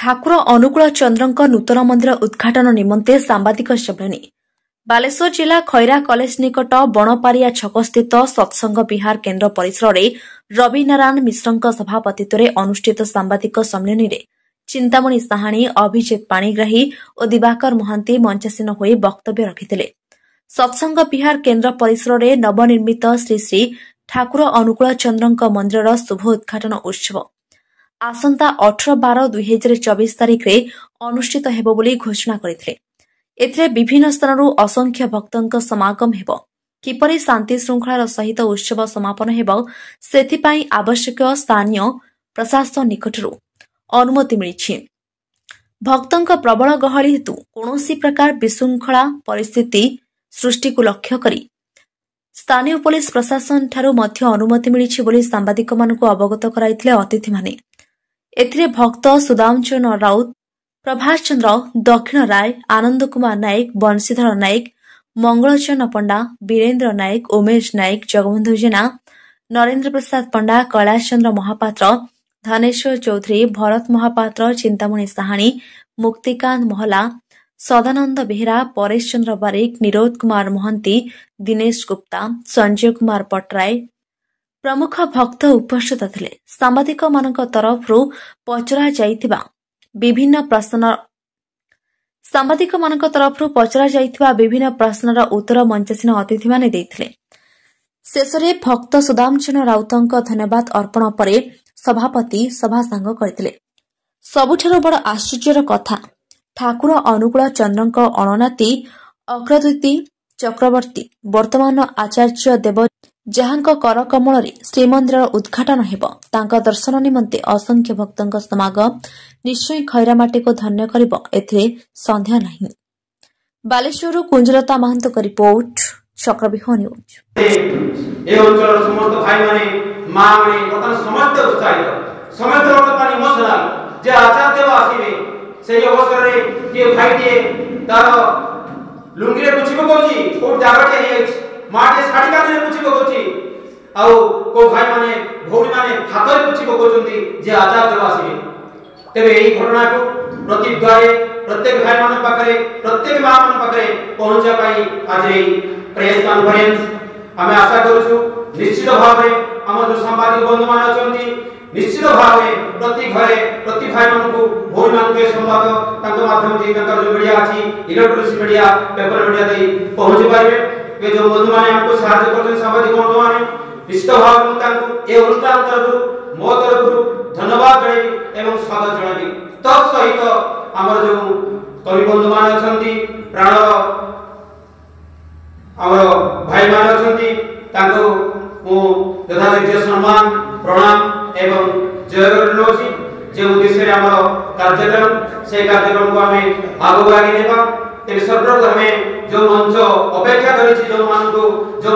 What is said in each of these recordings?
ठाकुर अनुकूल चंद्र नूतन मंदिर उद्घाटन निमंते सांबादिक सम्मेलन बालेश्वर जिला खैरा कॉलेज निकट बणपारिया छक स्थित सत्संग विहार केन्द्र परिसर में रवि नारायण मिश्र सभापतित्व में अनुष्ठित सांबादिक सम्मेलन में चिंतामणि साहाणी अभिजित पाणिग्राही और दिवाकर महांती मंचासीन होई वक्तव्य रखिथिले। सत्संग विहार केन्द्र परिसर में नवनिर्मित श्री श्री ठाकुर अनुकूल चंद्र मंदिर शुभ उद्घाटन उत्सव आसंता 18/12/2024 तारिख में अनुष्ठित हेबो बोली घोषणा करथिले। एथिरे विभिन्न स्थानरू असंख्य भक्तों समागम हेबो। किपरि शांति श्रृंखलार सहित उत्सव समापन हेबो सेथिपाई आवश्यक स्थानीय प्रशासन निकटरू अनुमति मिलिछि। भक्तों प्रबल गहली हेतु कौनसी प्रकार विशृंखला परिस्थिति सृष्टि को लक्ष्य करी स्थानीय पुलिस प्रशासन ठारू मध्य अनुमति मिलिछि बोली सांबादिक मानकु अवगत कराइथिले अतिथि माने। एथिरे भक्त सुदामचरण राउत, प्रभाष चंद्र, दक्षिण राय, आनंद कुमार नायक, बंशीधर नायक, मंगलचरण पंडा, वीरेन्द्र नायक, उमेश नायक, जगबंधु जेना, नरेन्द्र प्रसाद पंडा, कैलाश चंद्र महापात्र, धनेश्वर चौधरी, भरत महापात्र, चिंतामणि साहाणी, मुक्तिकांत महला, सदानंद बेहरा, परेश चंद्र बारिक, निरोध कुमार महंती, दिनेश गुप्ता, संजय कुमार पटराय प्रमुख भक्त उपस्थित थिले। सांबादिक मानक तरफरू पचरा जाइथिबा विभिन्न प्रश्नर उत्तर मंचासीन अतिथि माने देथिले। शेषरे भक्त सुदामचरण राउतଙ୍କ धन्यवाद अर्पण परे सभापति सभा सांग करथिले। सबुठारु बड़ आश्चर्यर कथा ठाकुर अनुकूल चंद्रଙ୍କ अणनाती अग्रद्युति चक्रवर्ती वर्तमान आचार्य देव जहांक कर कमल श्रीमंदिर उद्घाटन हेब तांका दर्शन निमंते असंख्य भक्तों समागम निश्चय खैरामाटी को धन्य करिब एथिरे संदेह नहीं। बालेश्वर कुंजलता महंत का रिपोर्ट चक्रव्यूह न्यूज। ए अंचल समस्त भाई माने मां माने वर्तमान समस्त उत्साहित समस्त वर्तमान इमोशनल जे आचार्य देव आसीबे सेही अवसर रे के भाईटे तार लुंगी रे पुछि पकोची कोट जागटे हे माटे साड़ी काने पुछि पकोची आउ को भाई माने भौणी माने हातरे पुछि पकोचंती जे आचार्य देव आसीबे। तेबे एही घटना को प्रति द्वारे प्रत्येक भाई मान पाखरे प्रत्येक मां मान पाखरे पहुंचा पाई आज एही प्रेस कॉन्फ्रेंस हमें आशा करूछु निश्चित भाव रे हम जो संवादिक बंधु मान अछंती निश्चित भाव रे प्रति घरे प्रति भाई मान को भौणी मान के संवाद तांको माध्यम जे तांका जो मीडिया अछि इलेक्ट्रॉनिक मीडिया पेपर मीडिया दे पहुंच पाइबे। वे जो बंधु माने हमको सहायता करछन संवादिक बंधु माने निश्चित भाव में तांको ए अनुष्ठान तरफ मो तरफ धन्यवाद जणाबी एवं स्वागत जणाबी। तत् सहित हमर जो कवि बंधु मान अछंती प्राण हमर भाई मान अछंती तांको मो यथायोग्य सम्मान प्रणाम एवं जय नोची जे उद्देश्य हमर कार्यक्रम से कार्यक्रम को हमें आगो आगे नेबा तेरे सर्वप्रथम हमें जो मंच अपेक्षा करिछि जो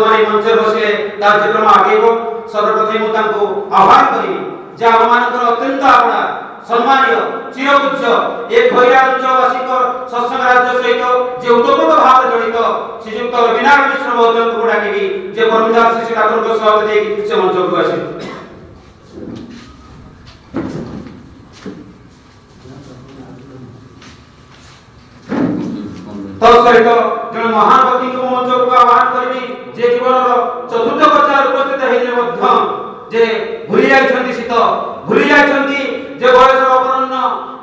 माने मंच बसिले कार्यक्रम आगेबो सर्वप्रथम मु तांको आह्वान करिबि जे हम मानकर अत्यंत आपना सम्मानीय चिरपूज्य एक खैरा अंचलवासी सत्संग राज्य सहित जे उतोपत भाव जड़ित श्रीयुक्त रवि नारायण मिश्र महोदय को डाकिबि जे परमदास श्री ठाकुर को स्वागत दे से मंच को आसी। तत्सहित जन महान व्यक्ति को मंच को आह्वान करबी जे जीवन चतुर्थ कक्षा उपस्थित हेले मध्य जे भूली जाइछंती सीत भूली जाइछंती जे बयस अपरन्न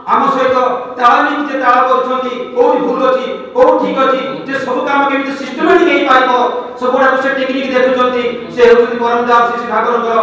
आम सहित तालमेल जे ताल करछंती कोठी भूल अछि कोठी ठीक अछि जे सब काम केमिति सिस्टमैटिक हेई पाइबो सबोडा को से टेक्निक देखुछंती से होछंती परमदास श्री ठाकुरଙ୍କର